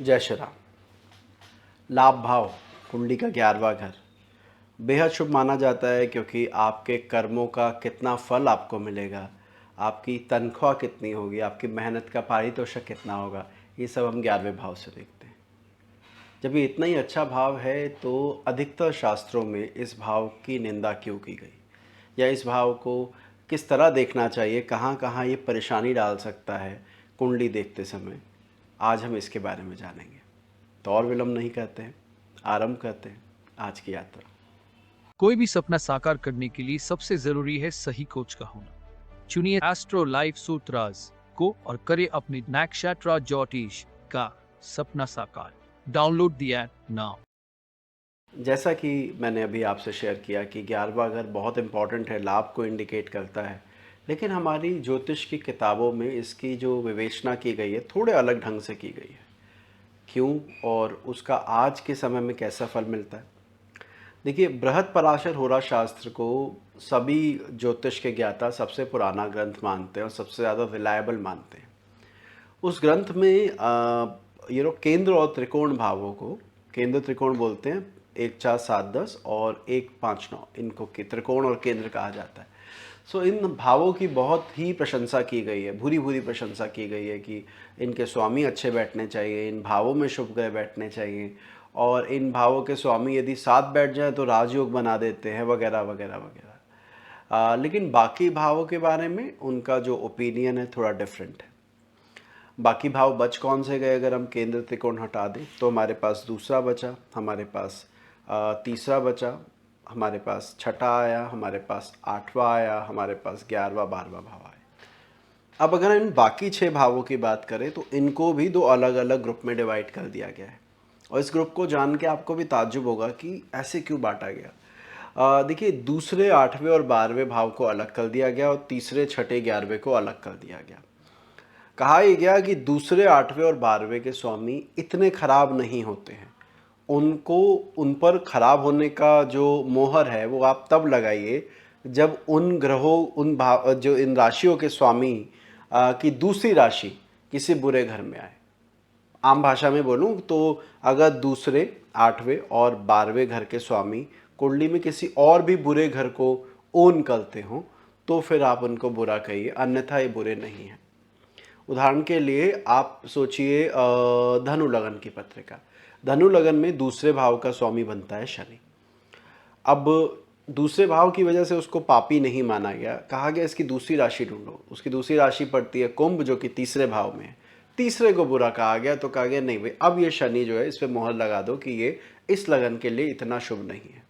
जय श्री राम। लाभ भाव कुंडली का 11वां घर बेहद शुभ माना जाता है, क्योंकि आपके कर्मों का कितना फल आपको मिलेगा, आपकी तनख्वाह कितनी होगी, आपकी मेहनत का पारितोषिक कितना होगा, ये सब हम 11वें भाव से देखते हैं। जब ये इतना ही अच्छा भाव है तो अधिकतर शास्त्रों में इस भाव की निंदा क्यों की गई, या इस भाव को किस तरह देखना चाहिए, कहाँ कहाँ ये परेशानी डाल सकता है कुंडली देखते समय, आज हम इसके बारे में जानेंगे। तो और विलंब नहीं करते हैं, आरंभ करते हैं आज की यात्रा। कोई भी सपना साकार करने के लिए सबसे जरूरी है सही कोच का होना। चुनिए एस्ट्रो लाइफ सूत्राज को और करें अपनी नक्षत्र ज्योतिष का सपना साकार। Download the app now. जैसा कि मैंने अभी आपसे शेयर किया कि 11वां घर बहुत इंपॉर्टेंट है, लाभ को इंडिकेट करता है, लेकिन हमारी ज्योतिष की किताबों में इसकी जो विवेचना की गई है थोड़े अलग ढंग से की गई है। क्यों और उसका आज के समय में कैसा फल मिलता है। देखिए, बृहद पराशर होरा शास्त्र को सभी ज्योतिष के ज्ञाता सबसे पुराना ग्रंथ मानते हैं और सबसे ज़्यादा रिलायबल मानते हैं। उस ग्रंथ में केंद्र और त्रिकोण भावों को, केंद्र त्रिकोण बोलते हैं, 1 4 7 10 और 1 5 9, इनको त्रिकोण और केंद्र कहा जाता है। सो इन भावों की बहुत ही प्रशंसा की गई है, भूरी भूरी प्रशंसा की गई है कि इनके स्वामी अच्छे बैठने चाहिए, इन भावों में शुभ ग्रह बैठने चाहिए, और इन भावों के स्वामी यदि साथ बैठ जाए तो राजयोग बना देते हैं, वगैरह वगैरह वगैरह। लेकिन बाकी भावों के बारे में उनका जो ओपिनियन है थोड़ा डिफरेंट है। बाकी भाव बच कौन से गए, अगर हम केंद्र त्रिकोण हटा दें तो हमारे पास दूसरा बचा, हमारे पास तीसरा बचा, हमारे पास छठा आया, हमारे पास 8वां आया, हमारे पास 11वां 12वां भाव आया। अब अगर इन बाकी 6 भावों की बात करें तो इनको भी दो अलग अलग ग्रुप में डिवाइड कर दिया गया है, और इस ग्रुप को जान के आपको भी ताज्जुब होगा कि ऐसे क्यों बांटा गया। देखिए, दूसरे 8वें और 12वें भाव को अलग कर दिया गया और तीसरे छठे 11वें को अलग कर दिया गया। कहा यह गया कि दूसरे 8वें और 12वें के स्वामी इतने खराब नहीं होते हैं, उनको, उन पर खराब होने का जो मोहर है वो आप तब लगाइए जब उन ग्रहों, उन भाव, जो इन राशियों के स्वामी की दूसरी राशि किसी बुरे घर में आए। आम भाषा में बोलूं तो अगर दूसरे 8वें और 12वें घर के स्वामी कुंडली में किसी और भी बुरे घर को ओन करते हों तो फिर आप उनको बुरा कहिए, अन्यथा ये बुरे नहीं हैं। उदाहरण के लिए आप सोचिए धनु लगन की पत्रिका। धनु लगन में दूसरे भाव का स्वामी बनता है शनि। अब दूसरे भाव की वजह से उसको पापी नहीं माना गया, कहा गया इसकी दूसरी राशि ढूंढो। उसकी दूसरी राशि पड़ती है कुंभ, जो कि तीसरे भाव में है। तीसरे को बुरा कहा गया तो कहा गया नहीं भाई, अब ये शनि जो है इस पर मोहर लगा दो कि ये इस लगन के लिए इतना शुभ नहीं है।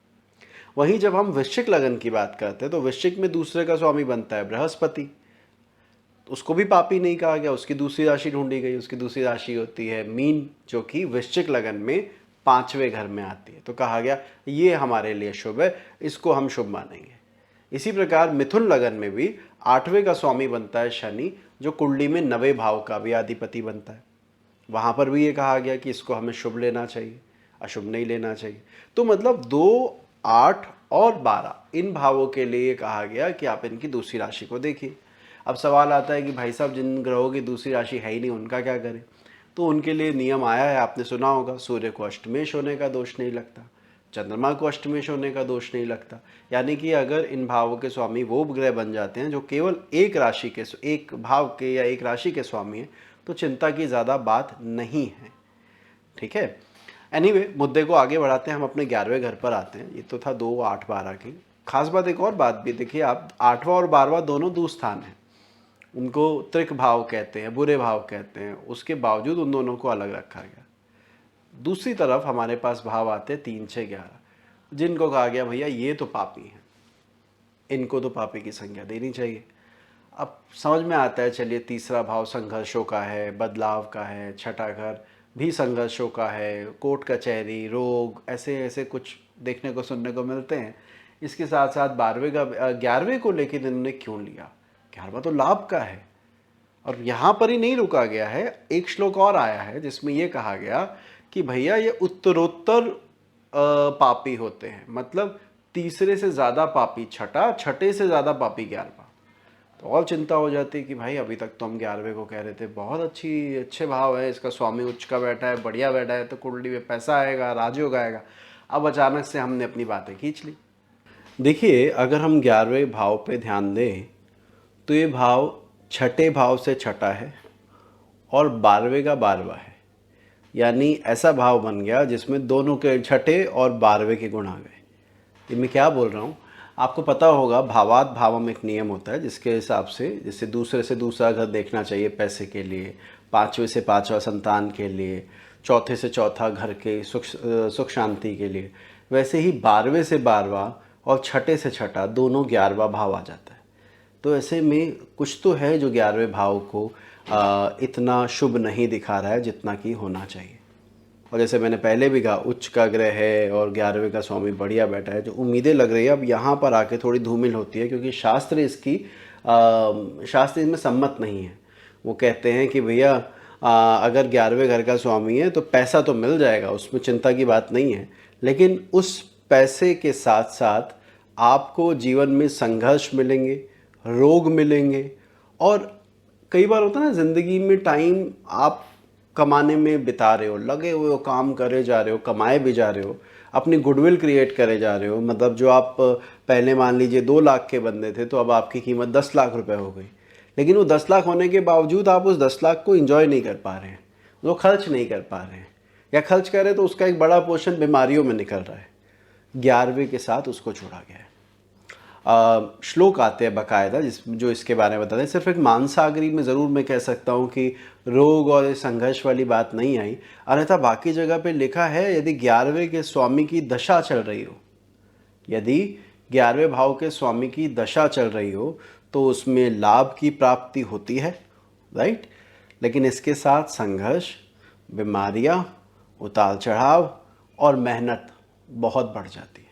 वहीं जब हम वृश्चिक लगन की बात करते हैं तो वृश्चिक में दूसरे का स्वामी बनता है बृहस्पति, उसको भी पापी नहीं कहा गया, उसकी दूसरी राशि ढूंढी गई। उसकी दूसरी राशि होती है मीन, जो कि वृश्चिक लगन में 5वें घर में आती है, तो कहा गया ये हमारे लिए शुभ है, इसको हम शुभ मानेंगे। इसी प्रकार मिथुन लगन में भी 8वें का स्वामी बनता है शनि, जो कुंडली में 9वें भाव का भी अधिपति बनता है। वहाँ पर भी ये कहा गया कि इसको हमें शुभ लेना चाहिए, अशुभ नहीं लेना चाहिए। तो मतलब 2, 8 और 12 इन भावों के लिए कहा गया कि आप इनकी दूसरी राशि को देखिए। अब सवाल आता है कि भाई साहब, जिन ग्रहों की दूसरी राशि है ही नहीं उनका क्या करें। तो उनके लिए नियम आया है, आपने सुना होगा, सूर्य को अष्टमेश होने का दोष नहीं लगता, चंद्रमा को अष्टमेश होने का दोष नहीं लगता। यानी कि अगर इन भावों के स्वामी वो ग्रह बन जाते हैं जो केवल एक राशि के, एक भाव के या एक राशि के स्वामी हैं, तो चिंता की ज़्यादा बात नहीं है। ठीक है। एनीवे, मुद्दे को आगे बढ़ाते हैं, हम अपने 11वें घर पर आते हैं। ये तो था 2, 8, 12 की। खास बात एक और बात भी देखिए आप, 8वां और 12वां दोनों दुस्थान हैं, उनको त्रिक भाव कहते हैं, बुरे भाव कहते हैं, उसके बावजूद उन दोनों को अलग रखा गया। दूसरी तरफ हमारे पास भाव आते हैं 3, 6, 11, जिनको कहा गया भैया ये तो पापी हैं, इनको तो पापी की संज्ञा देनी चाहिए। अब समझ में आता है, चलिए तीसरा भाव संघर्षों का है, बदलाव का है, छठा घर भी संघर्षों का है, कोर्ट कचहरी, रोग, ऐसे ऐसे कुछ देखने को सुनने को मिलते हैं। इसके साथ साथ 12वें का, 11वें को लेकर इन्होंने क्यों लिया, 11वां तो लाभ का है। और यहाँ पर ही नहीं रुका गया है, एक श्लोक और आया है जिसमें यह कहा गया कि भैया ये उत्तरोत्तर पापी होते हैं, मतलब तीसरे से ज़्यादा पापी छठा, छठे से ज़्यादा पापी 11वां। तो और चिंता हो जाती कि भाई अभी तक तो हम 11वें को कह रहे थे, बहुत अच्छे भाव है, इसका स्वामी उच्च का बैठा है, बढ़िया बैठा है, तो कुंडली में पैसा आएगा, राजयोग आएगा। अब अचानक से हमने अपनी बातें खींच ली। देखिए, अगर हम 11वें भाव पे ध्यान दें तो ये भाव छठे भाव से छठा है और 12वें का 12वां है, यानी ऐसा भाव बन गया जिसमें दोनों के छठे और 12वें के गुण आ गए। ये मैं क्या बोल रहा हूँ, आपको पता होगा भावात भावम एक नियम होता है जिसके हिसाब से, जैसे दूसरे से दूसरा घर देखना चाहिए पैसे के लिए, पाँचवें से पाँचवा संतान के लिए, चौथे से चौथा घर के सुख शांति के लिए, वैसे ही 12वें से 12वां और छठे से छठा दोनों 11वां भाव आ जाता है। तो ऐसे में कुछ तो है जो 11वें भाव को इतना शुभ नहीं दिखा रहा है जितना कि होना चाहिए। और जैसे मैंने पहले भी कहा, उच्च का ग्रह है और 11वें का स्वामी बढ़िया बैठा है, जो उम्मीदें लग रही है अब यहाँ पर आके थोड़ी धूमिल होती है, क्योंकि शास्त्र इसमें सम्मत नहीं है। वो कहते हैं कि भैया अगर 11वें घर का स्वामी है तो पैसा तो मिल जाएगा, उसमें चिंता की बात नहीं है, लेकिन उस पैसे के साथ साथ आपको जीवन में संघर्ष मिलेंगे, रोग मिलेंगे, और कई बार होता है ना ज़िंदगी में टाइम आप कमाने में बिता रहे हो, लगे हुए हो, काम करे जा रहे हो, कमाए भी जा रहे हो, अपनी गुडविल क्रिएट करे जा रहे हो। मतलब जो आप पहले मान लीजिए 2 लाख के बंदे थे तो अब आपकी कीमत 10 लाख रुपए हो गई, लेकिन वो 10 लाख होने के बावजूद आप उस 10 लाख को एंजॉय नहीं कर पा रहे हैं, वो खर्च नहीं कर पा रहे हैं, या खर्च कर रहे हैं तो उसका एक बड़ा पोर्शन बीमारियों में निकल रहा है। 11वें के साथ उसको जोड़ा गया है। श्लोक आते हैं बाकायदा जो इसके बारे में बताते हैं। सिर्फ एक मानसागरी में ज़रूर मैं कह सकता हूँ कि रोग और संघर्ष वाली बात नहीं आई, अन्यथा बाकी जगह पे लिखा है यदि 11वें के स्वामी की दशा चल रही हो, यदि 11वें भाव के स्वामी की दशा चल रही हो तो उसमें लाभ की प्राप्ति होती है, राइट, लेकिन इसके साथ संघर्ष, बीमारियाँ, उतार चढ़ाव और मेहनत बहुत बढ़ जाती है।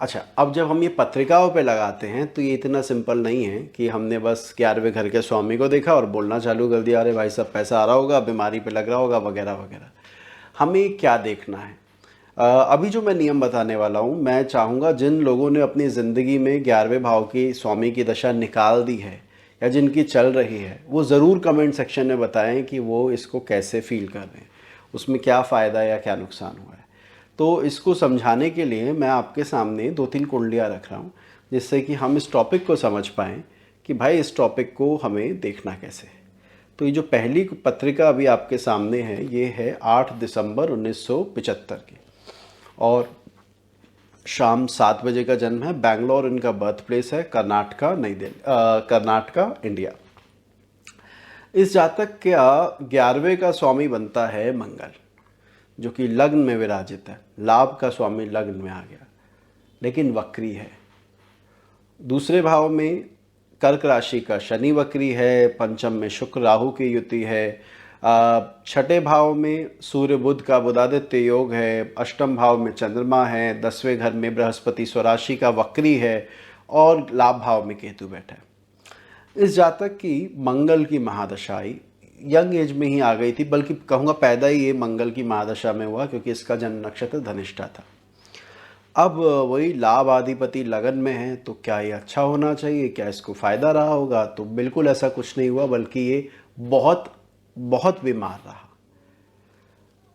अच्छा, अब जब हम ये पत्रिकाओं पे लगाते हैं तो ये इतना सिंपल नहीं है कि हमने बस 11वें घर के स्वामी को देखा और बोलना चालू कर दिया, अरे भाई सब पैसा आ रहा होगा, बीमारी पे लग रहा होगा, वगैरह वगैरह। हमें क्या देखना है, अभी जो मैं नियम बताने वाला हूँ, मैं चाहूँगा जिन लोगों ने अपनी ज़िंदगी में 11वें भाव की स्वामी की दशा निकाल दी है या जिनकी चल रही है, वो ज़रूर कमेंट सेक्शन में बताएं कि वो इसको कैसे फील कर रहे हैं, उसमें क्या फ़ायदा या क्या नुकसान हुआ है। तो इसको समझाने के लिए मैं आपके सामने 2-3 कुंडलियाँ रख रहा हूँ, जिससे कि हम इस टॉपिक को समझ पाएँ कि भाई इस टॉपिक को हमें देखना कैसे है। तो ये जो पहली पत्रिका अभी आपके सामने है, ये है 8 दिसंबर 1975 की, और शाम 7 बजे का जन्म है। बैंगलोर इनका बर्थ प्लेस है, कर्नाटका, नई दिल्ली, कर्नाटका, इंडिया। इस जातक का 11वें का स्वामी बनता है मंगल, जो कि लग्न में विराजित है। लाभ का स्वामी लग्न में आ गया, लेकिन वक्री है। दूसरे भाव में कर्क राशि का शनि वक्री है, पंचम में शुक्र राहु की युति है, छठे भाव में सूर्य बुध का बुधादित्य योग है, अष्टम भाव में चंद्रमा है, 10वें घर में बृहस्पति स्वराशि का वक्री है, और लाभ भाव में केतु बैठा है। इस जातक की मंगल की महादशा आई, यंग एज में ही आ गई थी, बल्कि कहूँगा पैदा ही ये मंगल की महादशा में हुआ, क्योंकि इसका जन्म नक्षत्र धनिष्ठा था। अब वही लाभ आधिपति लगन में है, तो क्या ये अच्छा होना चाहिए, क्या इसको फ़ायदा रहा होगा? तो बिल्कुल ऐसा कुछ नहीं हुआ, बल्कि ये बहुत बहुत बीमार रहा।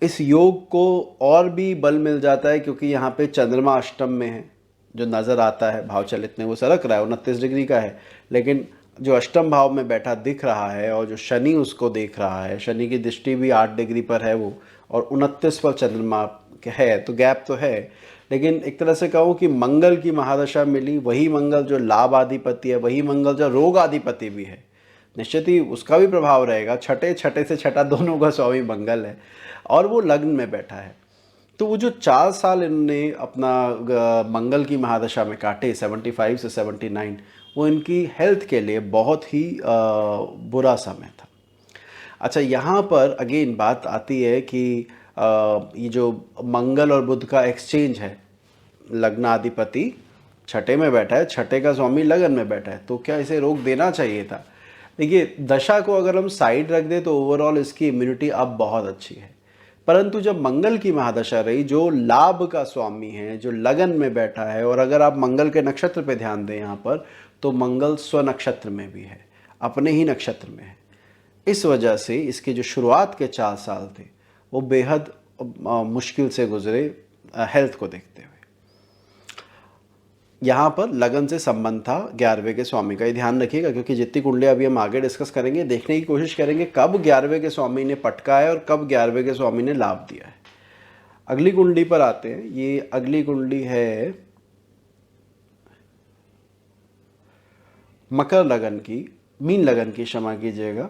इस योग को और भी बल मिल जाता है, क्योंकि यहाँ पे चंद्रमा अष्टम में है, जो नज़र आता है भाव चलित में वो सरक रहा है, 29 डिग्री का है, लेकिन जो अष्टम भाव में बैठा दिख रहा है, और जो शनि उसको देख रहा है, शनि की दृष्टि भी 8 डिग्री पर है वो, और 29 पर चंद्रमा है, तो गैप तो है। लेकिन एक तरह से कहूँ कि मंगल की महादशा मिली, वही मंगल जो लाभ आधिपति है, वही मंगल जो रोग आधिपति भी है, निश्चित ही उसका भी प्रभाव रहेगा। छठे से छठा दोनों का स्वामी मंगल है, और वो लग्न में बैठा है। तो वो जो 4 साल इन्होंने अपना मंगल की महादशा में काटे, 75 से 79, वो इनकी हेल्थ के लिए बहुत ही बुरा समय था। अच्छा, यहाँ पर अगेन बात आती है कि ये जो मंगल और बुध का एक्सचेंज है, लग्नाधिपति छठे में बैठा है, छठे का स्वामी लगन में बैठा है, तो क्या इसे रोक देना चाहिए था? देखिए, दशा को अगर हम साइड रख दें तो ओवरऑल इसकी इम्यूनिटी अब बहुत अच्छी है, परंतु जब मंगल की महादशा रही, जो लाभ का स्वामी है, जो लगन में बैठा है, और अगर आप मंगल के नक्षत्र पे ध्यान दें यहाँ पर, तो मंगल स्वनक्षत्र में भी है, अपने ही नक्षत्र में है। इस वजह से इसके जो शुरुआत के 4 साल थे वो बेहद मुश्किल से गुजरे हेल्थ को देखते हुए। यहाँ पर लगन से संबंध था 11वें के स्वामी का, ये ध्यान रखिएगा, क्योंकि जितनी कुंडलियाँ अभी हम आगे डिस्कस करेंगे देखने की कोशिश करेंगे कब 11वें के स्वामी ने पटका है और कब 11वें के स्वामी ने लाभ दिया है। अगली कुंडली पर आते हैं। ये अगली कुंडली है मकर लगन की, मीन लगन की, क्षमा कीजिएगा।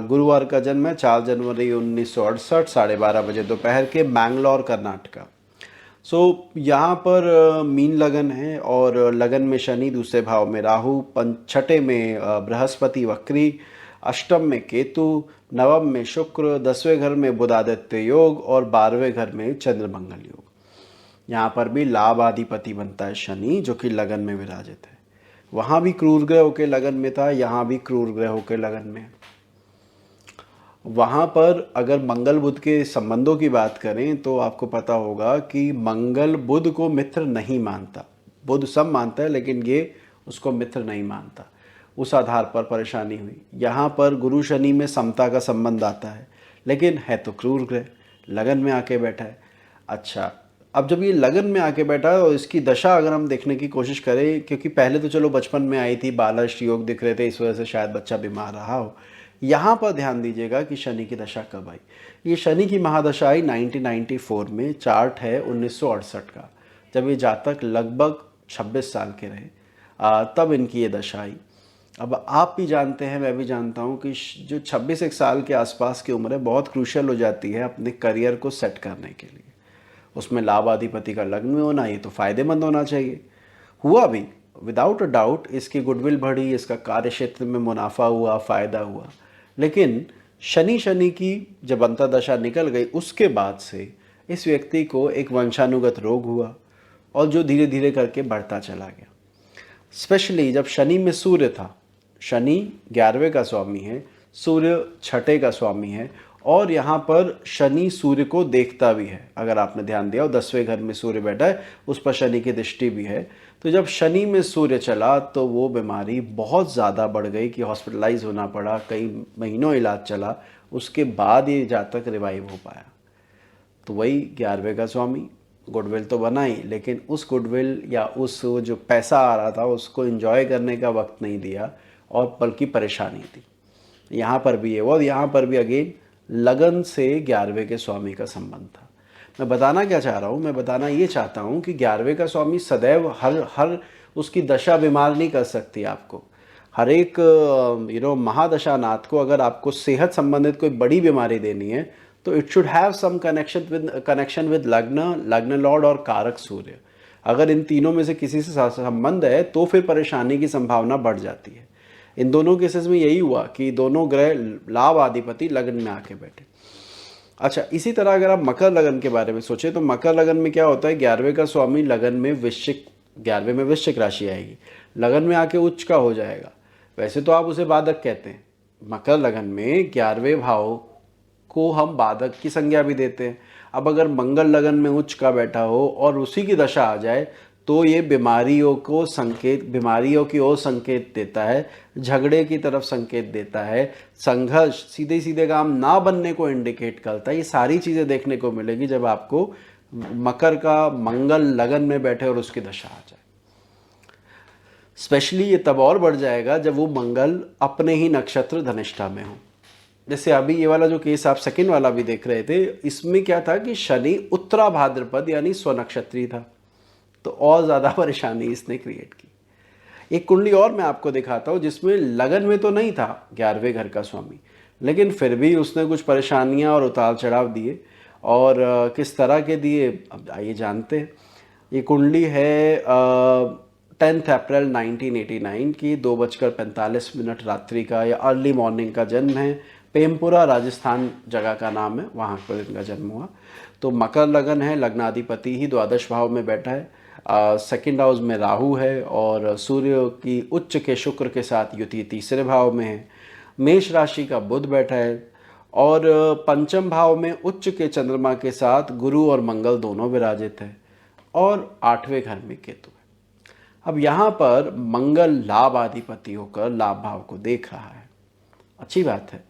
गुरुवार का जन्म है, 4 जनवरी 1968, 12:30 बजे दोपहर के, मैंगलोर कर्नाटका। यहाँ पर मीन लगन है और लगन में शनि, दूसरे भाव में राहु, छठे में बृहस्पति वक्री, अष्टम में केतु, नवम में शुक्र, 10वें घर में बुधादित्य योग और 12वें घर में चंद्र मंगल योग। यहाँ पर भी लाभ आधिपति बनता है शनि, जो कि लगन में विराजित है। वहाँ भी क्रूर ग्रह होके लगन में था, यहाँ भी क्रूर ग्रह होके लगन में। वहाँ पर अगर मंगल बुध के संबंधों की बात करें तो आपको पता होगा कि मंगल बुध को मित्र नहीं मानता। बुध सब मानता है लेकिन ये उसको मित्र नहीं मानता। उस आधार पर परेशानी हुई। यहाँ पर गुरु शनि में समता का संबंध आता है, लेकिन है तो क्रूर ग्रह, लगन में आके बैठा है। अच्छा, अब जब ये लगन में आके बैठा है और इसकी दशा अगर हम देखने की कोशिश करें, क्योंकि पहले तो चलो बचपन में आई थी, बालाष्ट योग दिख रहे थे, इस वजह से शायद बच्चा बीमार रहा हो। यहाँ पर ध्यान दीजिएगा कि शनि की दशा कब आई। ये शनि की महादशा आई 1994 में। चार्ट है 1968 का, जब ये जातक लगभग 26 साल के रहे, तब इनकी ये दशा आई। अब आप भी जानते हैं, मैं भी जानता हूँ कि जो 26 साल के आसपास की उम्र है बहुत क्रूशियल हो जाती है अपने करियर को सेट करने के लिए। उसमें लाभ अधिपति का लग्न में होना, ये तो फ़ायदेमंद होना चाहिए। हुआ भी, विदाउट अ डाउट इसकी गुडविल बढ़ी, इसका कार्य क्षेत्र में मुनाफा हुआ, फ़ायदा हुआ। लेकिन शनि की जब अंतर्दशा निकल गई, उसके बाद से इस व्यक्ति को एक वंशानुगत रोग हुआ और जो धीरे धीरे करके बढ़ता चला गया। स्पेशली जब शनि में सूर्य था, शनि 11वें का स्वामी है, सूर्य छठे का स्वामी है, और यहाँ पर शनि सूर्य को देखता भी है। अगर आपने ध्यान दिया हो, 10वें घर में सूर्य बैठा है, उस पर शनि की दृष्टि भी है। तो जब शनि में सूर्य चला तो वो बीमारी बहुत ज़्यादा बढ़ गई कि हॉस्पिटलाइज होना पड़ा, कई महीनों इलाज चला, उसके बाद ये जातक रिवाइव हो पाया। तो वही 11वें का स्वामी, गुडविल तो बनाई, लेकिन उस गुडविल या उस जो पैसा आ रहा था उसको एंजॉय करने का वक्त नहीं दिया और बल्कि परेशानी थी। यहाँ पर भी ये और यहाँ पर भी अगेन लगन से 11वें के स्वामी का संबंध था। मैं बताना क्या चाह रहा हूँ, मैं बताना ये चाहता हूँ कि 11वें का स्वामी सदैव हर उसकी दशा बीमार नहीं कर सकती आपको। हर एक महादशानाथ को अगर आपको सेहत संबंधित कोई बड़ी बीमारी देनी है तो it should have some connection with लग्न लॉर्ड और कारक सूर्य। अगर इन तीनों में से किसी से संबंध है तो फिर परेशानी की संभावना बढ़ जाती है। इन दोनों केसेस में यही हुआ कि दोनों ग्रह लाभ अधिपति लगन में आके बैठे। अच्छा, इसी तरह अगर आप मकर लगन के बारे में सोचें तो मकर लगन में क्या होता है, 11वें का स्वामी लगन में वृश्चिक, 11वें में वृश्चिक राशि आएगी, लगन में आके उच्च का हो जाएगा। वैसे तो आप उसे बाधक कहते हैं, मकर लगन में 11वें भाव को हम बाधक की संज्ञा भी देते हैं। अब अगर मंगल लगन में उच्च का बैठा हो और उसी की दशा आ जाए तो ये बीमारियों की ओर संकेत देता है, झगड़े की तरफ संकेत देता है, संघर्ष, सीधे सीधे काम ना बनने को इंडिकेट करता है। ये सारी चीज़ें देखने को मिलेगी जब आपको मकर का मंगल लगन में बैठे और उसकी दशा आ जाए। स्पेशली ये तब और बढ़ जाएगा जब वो मंगल अपने ही नक्षत्र धनिष्ठा में हो। जैसे अभी ये वाला जो केस आप सेकंड वाला भी देख रहे थे, इसमें क्या था कि शनि उत्तरा भाद्रपद यानी स्वनक्षत्री था, तो और ज़्यादा परेशानी इसने क्रिएट की। एक कुंडली और मैं आपको दिखाता हूँ जिसमें लगन में तो नहीं था 11वें घर का स्वामी, लेकिन फिर भी उसने कुछ परेशानियाँ और उतार चढ़ाव दिए, और किस तरह के दिए अब आइए जानते हैं। ये कुंडली है 10 अप्रैल 1989 की, 2:45 रात्रि का या अर्ली मॉर्निंग का जन्म है। पेमपुरा राजस्थान जगह का नाम है, वहाँ पर इनका जन्म हुआ। तो मकर लगन है, लग्नाधिपति ही द्वादश भाव में बैठा है, सेकंड हाउस में राहु है और सूर्य की उच्च के शुक्र के साथ युति तीसरे भाव में है। मेष राशि का बुध बैठा है और पंचम भाव में उच्च के चंद्रमा के साथ गुरु और मंगल दोनों विराजित है और 8वें घर में केतु है। अब यहाँ पर मंगल लाभ आधिपति होकर लाभ भाव को देख रहा है, अच्छी बात है।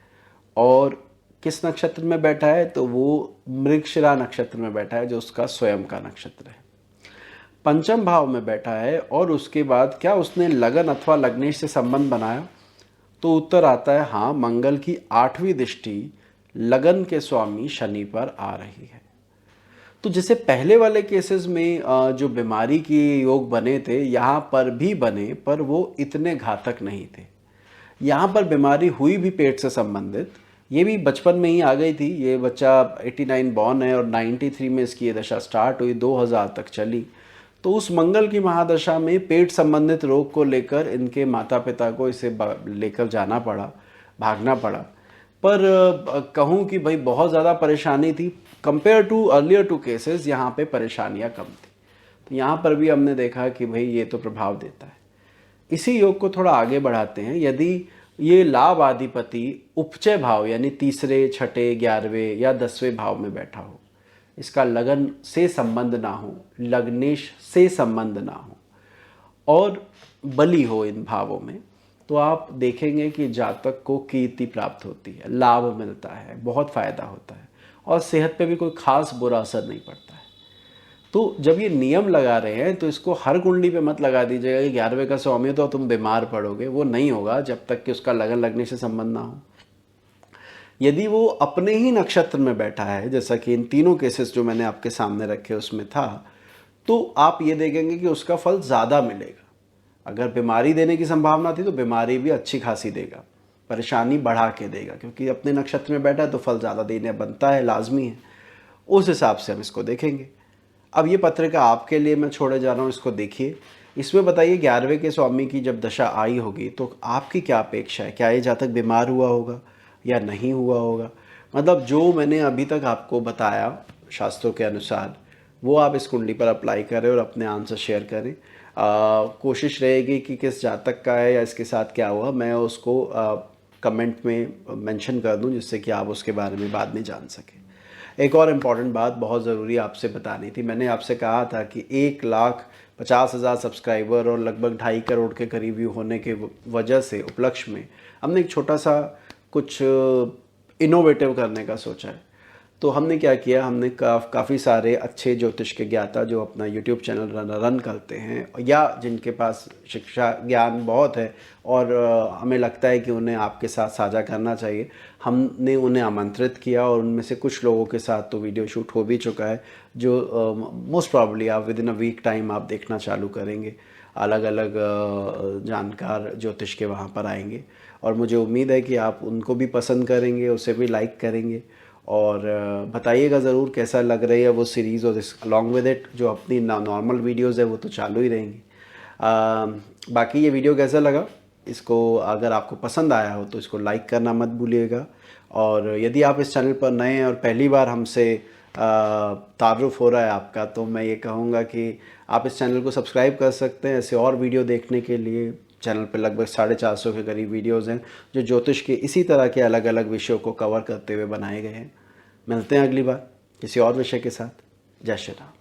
और किस नक्षत्र में बैठा है, तो वो मृगशिरा नक्षत्र में बैठा है जो उसका स्वयं का नक्षत्र है। पंचम भाव में बैठा है और उसके बाद क्या उसने लगन अथवा लग्नेश से संबंध बनाया, तो उत्तर आता है हाँ, मंगल की 8वीं दृष्टि लगन के स्वामी शनि पर आ रही है। तो जैसे पहले वाले केसेस में जो बीमारी के योग बने थे यहाँ पर भी बने, पर वो इतने घातक नहीं थे। यहाँ पर बीमारी हुई भी पेट से संबंधित, ये भी बचपन में ही आ गई थी। ये बच्चा 89 बॉर्न है और 93 में इसकी ये दशा स्टार्ट हुई, 2000 तक चली। तो उस मंगल की महादशा में पेट संबंधित रोग को लेकर इनके माता पिता को इसे लेकर जाना पड़ा, भागना पड़ा। पर कहूँ कि भाई बहुत ज़्यादा परेशानी थी compare to earlier two cases, यहाँ पे परेशानियाँ कम थी। तो यहाँ पर भी हमने देखा कि भाई ये तो प्रभाव देता है। इसी योग को थोड़ा आगे बढ़ाते हैं। यदि ये लाभ अधिपति उपचय भाव यानी तीसरे, छठे, 11वें या 10वें भाव में बैठा हो, इसका लगन से संबंध ना हो, लग्नेश से संबंध ना हो और बली हो इन भावों में, तो आप देखेंगे कि जातक को कीर्ति प्राप्त होती है, लाभ मिलता है, बहुत फायदा होता है और सेहत पे भी कोई खास बुरा असर नहीं पड़ता है। तो जब ये नियम लगा रहे हैं तो इसको हर कुंडली पे मत लगा दीजिएगा कि 11वें का स्वामी तो तुम बीमार पड़ोगे, वो नहीं होगा जब तक कि उसका लगन लगने से संबंध ना हो। यदि वो अपने ही नक्षत्र में बैठा है, जैसा कि इन तीनों केसेस जो मैंने आपके सामने रखे उसमें था, तो आप ये देखेंगे कि उसका फल ज़्यादा मिलेगा। अगर बीमारी देने की संभावना थी तो बीमारी भी अच्छी खासी देगा, परेशानी बढ़ा के देगा, क्योंकि अपने नक्षत्र में बैठा है तो फल ज़्यादा देने बनता है, लाजमी है। उस हिसाब से हम इसको देखेंगे। अब ये पत्रिका आपके लिए मैं छोड़े जा रहा हूँ, इसको देखिए। इसमें बताइए 11वें के स्वामी की जब दशा आई होगी तो आपकी क्या अपेक्षा है? क्या ये जातक बीमार हुआ होगा या नहीं हुआ होगा? मतलब जो मैंने अभी तक आपको बताया शास्त्रों के अनुसार, वो आप इस कुंडली पर अप्लाई करें और अपने आंसर शेयर करें। कोशिश रहेगी कि किस जातक का है या इसके साथ क्या हुआ, मैं उसको कमेंट में मेंशन कर दूं, जिससे कि आप उसके बारे में बाद में जान सकें। एक और इम्पॉर्टेंट बात बहुत ज़रूरी आपसे बतानी थी। मैंने आपसे कहा था कि 1,50,000 सब्सक्राइबर और लगभग 2.5 करोड़ के करीब व्यू होने के वजह से उपलक्ष्य में हमने एक छोटा सा कुछ इनोवेटिव करने का सोचा है। तो हमने क्या किया, हमने काफ़ी सारे अच्छे ज्योतिष के ज्ञाता जो अपना YouTube चैनल रन करते हैं या जिनके पास शिक्षा ज्ञान बहुत है और हमें लगता है कि उन्हें आपके साथ साझा करना चाहिए, हमने उन्हें आमंत्रित किया और उनमें से कुछ लोगों के साथ तो वीडियो शूट हो भी चुका है, जो मोस्ट प्रॉब्ली आप within a week time आप देखना चालू करेंगे। अलग अलग जानकार ज्योतिष के वहाँ पर आएंगे और मुझे उम्मीद है कि आप उनको भी पसंद करेंगे, उसे भी लाइक करेंगे और बताइएगा ज़रूर कैसा लग रही है वो सीरीज़। और इस अलॉन्ग विद इट जो अपनी नॉर्मल वीडियोज़ है वो तो चालू ही रहेंगी। बाकी ये वीडियो कैसा लगा, इसको अगर आपको पसंद आया हो तो इसको लाइक करना मत भूलिएगा। और यदि आप इस चैनल पर नए हैं और पहली बार हमसे तारुफ हो रहा है आपका, तो मैं ये कहूँगा कि आप इस चैनल को सब्सक्राइब कर सकते हैं ऐसे और वीडियो देखने के लिए। चैनल पे लगभग 450 के करीब वीडियोज़ हैं जो ज्योतिष के इसी तरह के अलग अलग विषयों को कवर करते हुए बनाए गए हैं। मिलते हैं अगली बार किसी और विषय के साथ। जय श्री राम।